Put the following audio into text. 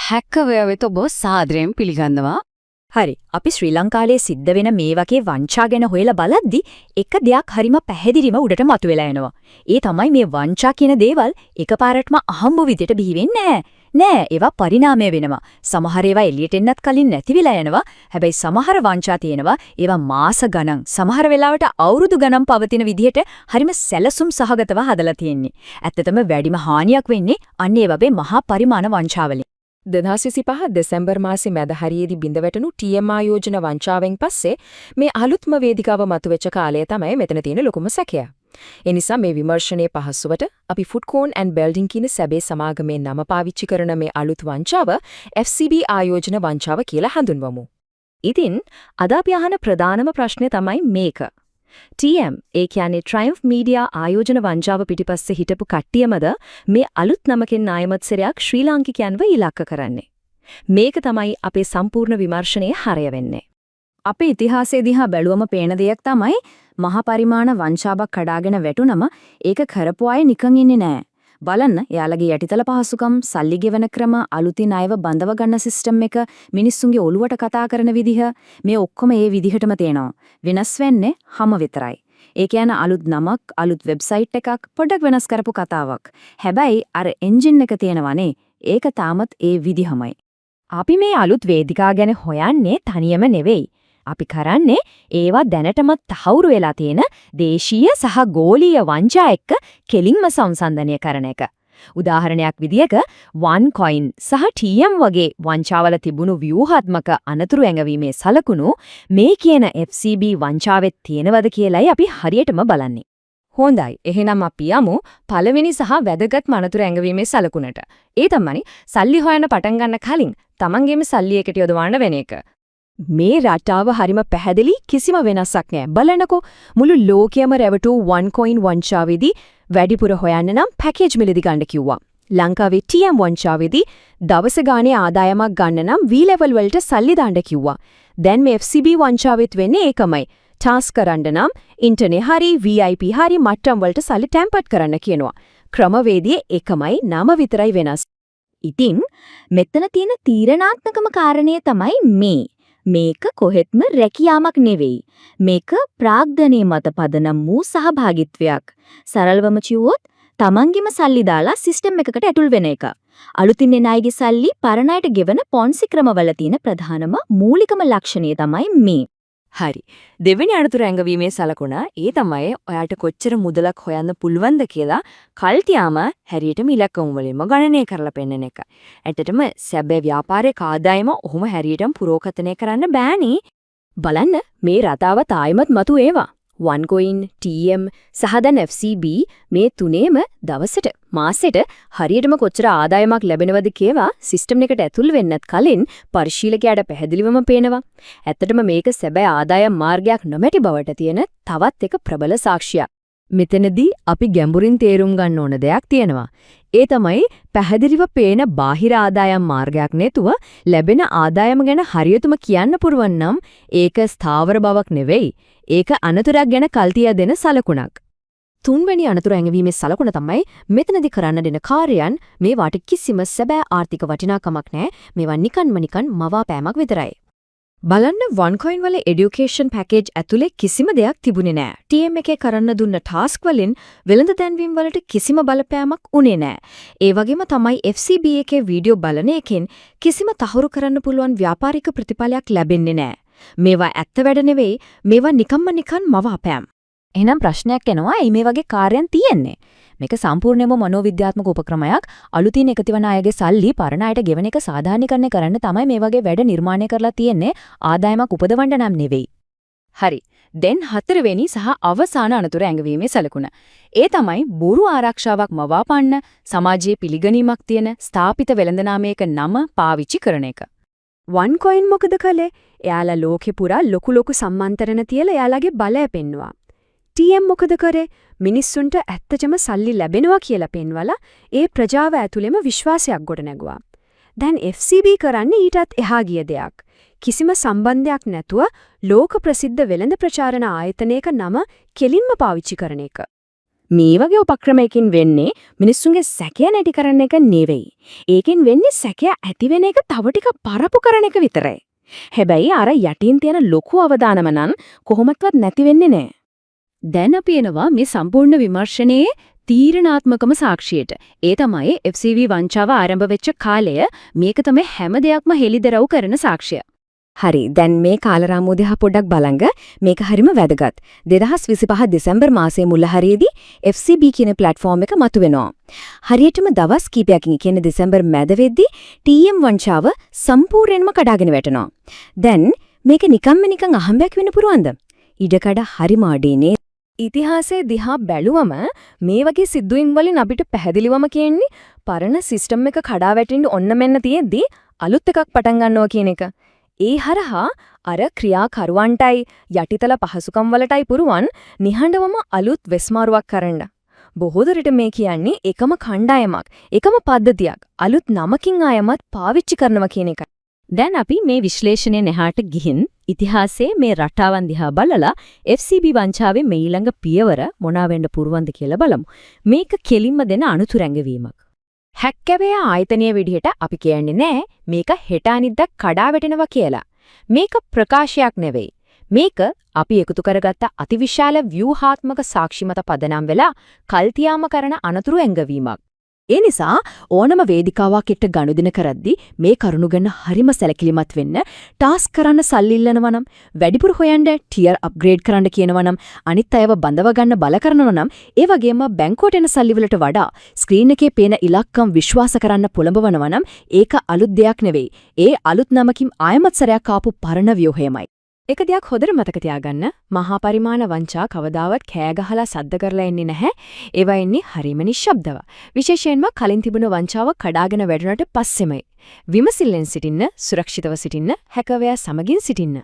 හැක්කර්වයා වෙත ඔබ සාදරයෙන් පිළිගන්නවා. හරි. අපි ශ්‍රී ලංකාවේ සිද්ධ වෙන මේ වගේ වංචා ගැන හොයලා බලද්දි එක දෙයක් හරිම පැහැදිලිම උඩට මතුවෙලා එනවා. ඒ තමයි මේ වංචා කියන දේවල් එකපාරටම අහම්බ විදියට බිහි වෙන්නේ නෑ. ඒවා පරිණාමය වෙනවා. සමහර ඒවා එළියට එන්නත් කලින් නැති වෙලා යනවා. හැබැයි සමහර වංචා තියෙනවා. ඒවා මාස ගණන්, සමහර වෙලාවට අවුරුදු ගණන් පවතින විදිහට හරිම සැලසුම් සහගතව හදලා තියෙන්නේ. ඇත්තටම වැඩිම හානියක් වෙන්නේ අන්න ඒ වගේ මහා පරිමාණ වංචාවලින්. 2025 දෙසැම්බර් මාසේ මැද හරියේදී බිඳ වැටුණු TM ආයෝජන වංචාවෙන් පස්සේ මේ අලුත්ම වේදිකාව මතුවෙච්ච කාලය තමයි මෙතන තියෙන ලොකුම සැකය. ඒ නිසා මේ විමර්ශනයේ පහසුවට අපි ෆුඩ්කෝන් ඇන්ඩ් බිල්ඩින් කියන සැබේ සමාගමේ නම පාවිච්චි කරන මේ අලුත් වංචාව FCB ආයෝජන වංචාව කියලා හඳුන්වමු. ඉතින් අද අපි අහන ප්‍රධානම ප්‍රශ්නේ තමයි මේක. TM ඒ කියන්නේ Triumph Media ආයෝජන වංචාව පිටිපස්සේ හිටපු කට්ටියමද මේ අලුත් නමකින් නායමත්සරයක් ශ්‍රී ලාංකිකයන්ව ඉලක්ක කරන්නේ. මේක තමයි අපේ සම්පූර්ණ විමර්ශනයේ හරය වෙන්නේ. අපේ ඉතිහාසයේ දිහා බැලුවම පේන දෙයක් තමයි මහා පරිමාණ වංචාවක් කඩාගෙන වැටුනම ඒක කරපු අය නිකන් ඉන්නේ නෑ. බලන්න එයාලගේ යටිතල පහසුකම්, සල්ලි ගෙවන ක්‍රම, අලුතින් අයව බඳව ගන්න සිස්ටම් එක, මිනිස්සුන්ගේ ඔළුවට කතා කරන විදිහ මේ ඔක්කොම ඒ විදිහටම තියෙනවා. වෙනස් වෙන්නේ හැම විතරයි. ඒ කියන්නේ අලුත් නමක්, අලුත් වෙබ්සයිට් එකක්, පොඩක් වෙනස් කරපු කතාවක්. හැබැයි අර එන්ජින් එක තියෙනවනේ, ඒක තාමත් ඒ විදිහමයි. අපි මේ අලුත් වේදිකා ගැන හොයන්නේ තනියම නෙවෙයි. අපි කරන්නේ ඒවා දැනටමත් තහවුරු වෙලා තියෙන දේශීය සහ ගෝලීය වංචා එක්ක කෙලින්ම සංසන්දනය කරන එක. උදාහරණයක් විදියක OneCoin සහ TM වගේ වංචාවල තිබුණු ව්‍යුහාත්මක අනතුරු ඇඟවීමේ සලකුණු මේ කියන FCB වංචාවෙත් තියෙනවද කියලායි අපි හරියටම බලන්නේ. හොඳයි. එහෙනම් අපි යමු පළවෙනි සහ වැදගත් අනතුරු ඇඟවීමේ සලකුණට. ඒ තමයි සල්ලි හොයන්න පටන් ගන්න කලින් තමන්ගේම සල්ලි එකට යොදවන්න වෙන එක. මේ රටාව හරිම පැහැදිලි, කිසිම වෙනසක් නැහැ. බලන්නකෝ මුළු ලෝකයම රැවටු OneCoin වංචාවේදී වැඩිපුර හොයන්න නම් පැකේජ් මිලදී ගන්න කිව්වා. ලංකාවේ TM වංචාවේදී දවස ගානේ ආදායමක් ගන්න නම් V level වලට සල්ලි දාන්න කිව්වා. දැන් මේ FCB වංචාවෙත් වෙන්නේ ඒකමයි. ටාස්ක් කරන්න නම් ඉන්ටර්නෙට් හරි VIP හරි මට්ටම් වලට සල්ලි ටැම්පර් කරන්න කියනවා. ක්‍රමවේදයේ එකමයි, නම විතරයි වෙනස්. ඉතින් මෙතන තියෙන තීරණාත්මකම කාරණය තමයි මේ. මේක කොහෙත්ම රැකියාවක් නෙවෙයි. මේක ප්‍රාග්ධනයේ මත පදනම් වූ සහභාගීත්වයක්. සරලවම කිව්වොත් තමන්ගේම සල්ලි දාලා සිස්ටම් එකකට ඇතුල් වෙන එක. අලුතින් එන අයගේ සල්ලි පරණ අයට ගෙවන පොන්සි ක්‍රමවල තියෙන ප්‍රධානම මූලිකම ලක්ෂණය තමයි මේ. හරි. දෙවෙනි අනතුරු ඇඟවීමේ සලකුණ ඒ තමයි ඔයාට කොච්චර මුදලක් හොයන්න පුළුවන්ද කියලා කල්තියාම හැරියටම ඉලක්කම් වලින්ම ගණනය කරලා පෙන්නන එක. ඇත්තටම සැබෑ ව්‍යාපාරයේ ආදායම ඔහොම හැරියටම පුරෝකථනය කරන්න බෑනේ. බලන්න මේ රටාව තායිමත් මතු ඒවා. OneCoin, TM සහ දැන් FCB මේ තුනේම දවසට මාසෙට හරියටම කොච්චර ආදායමක් ලැබෙනවද කියලා සිස්ටම් එකට ඇතුල් වෙන්නත් කලින් පරිශීලකයාට පැහැදිලිවම පේනවා. ඇත්තටම මේක සැබෑ ආදායම් මාර්ගයක් නොමැති බවට තියෙන තවත් එක ප්‍රබල සාක්ෂියක්. මෙතනදී අපි ගැඹුරින් තේරුම් ගන්න ඕන දෙයක් තියෙනවා. ඒ තමයි පැහැදිලිව පේන බාහිර ආදායම් මාර්ගයක් නැතුව ලැබෙන ආදායම ගැන හරියටම කියන්න පුරවන් නම් ඒක ස්ථාවර බවක් නෙවෙයි. ඒක අනතුරක් ගැන කල්තිය දෙන සලකුණක්. තුන්වෙනි අනතුරු ඇඟවීමේ සලකුණ තමයි මෙතනදී කරන්න දෙන කාර්යයන් මේවාට කිසිම සැබෑ ආර්ථික වටිනාකමක් නැහැ. මේවා නිකන් මවාපෑමක් විතරයි. බලන්න OneCoin වල এডুকেෂන් පැකේජ් ඇතුලේ කිසිම දෙයක් තිබුණේ නැහැ. TM එකේ කරන්න දුන්න ටාස්ක් වලින් වෙළඳ දැන්වීම් වලට කිසිම බලපෑමක් උනේ නැහැ. ඒ වගේම තමයි FCB එකේ වීඩියෝ බලන එකෙන් කිසිම තහවුරු කරන්න පුළුවන් ව්‍යාපාරික ප්‍රතිඵලයක් ලැබෙන්නේ නැහැ. මේවා ඇත්ත වැඩ නෙවෙයි, මේවා නිකන් මවාපෑම්. එහෙනම් ප්‍රශ්නයක් එනවා, මේ වගේ කාර්යයන් තියෙන්නේ. මේක සම්පූර්ණයෙන්ම මනෝවිද්‍යාත්මක උපක්‍රමයක්. අලුතින් එකතිවන අයගේ සල්ලි පරණ අයට ගෙවන එක සාධාරණීකරණය කරන්න තමයි මේ වගේ වැඩ නිර්මාණය කරලා තියෙන්නේ. ආදායමක් උපදවන්න නම් නෙවෙයි. හරි. දැන් හතරවෙනි සහ අවසාන අනතුරු ඇඟවීමේ සලකුණ. ඒ තමයි බොරු ආරක්ෂාවක් මවාපන්න, සමාජයේ පිළිගැනීමක් තියෙන ස්ථාපිත වෙළඳ නාමයක නම පාවිච්චි කරන එක. OneCoin මොකද කළේ? එයාලා ලෝකෙ පුරා ලොකු සම්මන්ත්‍රණ තියලා එයාලගේ බලය පෙන්නුවා. TM මොකද කරේ? මිනිස්සුන්ට ඇත්තටම සල්ලි ලැබෙනවා කියලා පෙන්වලා ඒ ප්‍රජාව ඇතුළෙම විශ්වාසයක් ගොඩනැගුවා. දැන් FCB කරන්නේ ඊටත් එහා ගිය දෙයක්. කිසිම සම්බන්ධයක් නැතුව ලෝක ප්‍රසිද්ධ වෙළඳ ප්‍රචාරණ ආයතනයක නම කෙලින්ම පාවිච්චි කරන එක. මේ වගේ උපක්‍රමයකින් වෙන්නේ මිනිස්සුන්ගේ සැකය නැති කරන එක නෙවෙයි. ඒකෙන් වෙන්නේ සැකය ඇති වෙන එක තව ටිකක් පරපු කරන එක විතරයි. හැබැයි අර යටින් තියෙන ලොකු අවදානම නම් කොහොමත්වත් නැති වෙන්නේ නැහැ. දැන් අපි එනවා මේ සම්පූර්ණ විමර්ශනයේ තීරණාත්මකම සාක්ෂියට. ඒ තමයි FCV වංචාව ආරම්භ වෙච්ච කාලය. මේක තමයි හැම දෙයක්ම හෙළිදරව් කරන සාක්ෂිය. හරි. දැන් මේ කාලරාමුව දිහා පොඩ්ඩක් බලංග. මේක හරිම වැදගත්. 2025 දෙසැම්බර් මාසයේ මුල හරියේදී FCB කියන ප්ලැට්ෆෝම් එක මතුවෙනවා. හරියටම දවස් කිහිපයකින් කියන්නේ දෙසැම්බර් මැද වෙද්දී TM වංචාව සම්පූර්ණයෙන්ම කඩාගෙන වැටෙනවා. දැන් මේක නිකන් අහඹයක් වෙන්න පුරවන්ද? ඉඩකඩ හරිම අඩේනේ. ඉතිහාසයේ දිහා බැලුවම මේ වගේ සිද්ධුයින් වලින් අපිට පැහැදිලිවම කියන්නේ පරණ සිස්ටම් එක කඩා වැටෙන්න ඔන්න මෙන්න තියෙද්දි අලුත් එකක් පටන් ගන්නවා කියන එක. ඒ හරහා අර ක්‍රියාකරුවන්ටයි යටිතල පහසුකම් වලටයි පුරුවන් නිහඬවම අලුත් වෙස්මාරුවක් කරන්න. බොහෝ දුරට මේ කියන්නේ එකම කණ්ඩායමක්, එකම පද්ධතියක් අලුත් නමකින් ආයමත් පාවිච්චි කරනවා කියන එකයි. දැන් අපි මේ විශ්ලේෂණය නැහාට ගිහින් ඉතිහාසයේ මේ රටාවන් දිහා බලලා FCB වංචාවේ මේ ඊළඟ පියවර මොනවා වෙන්න පුරවන්ද කියලා බලමු. මේක කෙලින්ම දෙන අනුතුරැංගවීමක්. හැක්කැවේ ආයතනීය විදිහට අපි කියන්නේ නෑ මේක හෙට අනිද්දා කඩා වැටෙනවා කියලා. මේක ප්‍රකාශයක් නෙවෙයි. මේක අපි එකතු කරගත්ත අතිවිශාල ව්‍යුහාත්මක සාක්ෂි මත පදනම් වෙලා කල්තියාම කරන අනතුරු ඇඟවීමක්. ඒ නිසා ඕනම වේදිකාවක් එක්ක ගනුදෙනු කරද්දී මේ කරුණු ගැන හරිම සැලකිලිමත් වෙන්න. ටාස්ක් කරන්න සල්ලි ඉල්ලනවා නම්, වැඩිපුර හොයන්න ටියර් අප්ග්‍රේඩ් කරන්න කියනවා නම්, අනිත් අයව බඳව ගන්න බල කරනවා නම්, ඒ වගේම බැංකුවට එන සල්ලි වලට වඩා ස්ක්‍රීන් එකේ පේන ඉලක්කම් විශ්වාස කරන්න පොළඹවනවා නම් ඒක අලුත් දෙයක් නෙවෙයි. ඒ අලුත් නමකින් ආයමත් සැරයක් ආපු පරණ ව්‍යුහයමයි. එක දෙයක් හොඳට මතක තියාගන්න. මහා පරිමාණ වංචා කවදාවත් කෑ ගහලා සද්ද කරලා එන්නේ නැහැ. ඒවා එන්නේ හරිම නිශ්ශබ්දව. විශේෂයෙන්ම කලින් තිබුණ වංචාව කඩාගෙන වැටුණට පස්සෙමයි. විමසිල්ලෙන් සිටින්න, සුරක්ෂිතව සිටින්න, හැකර්වයා සමගින් සිටින්න.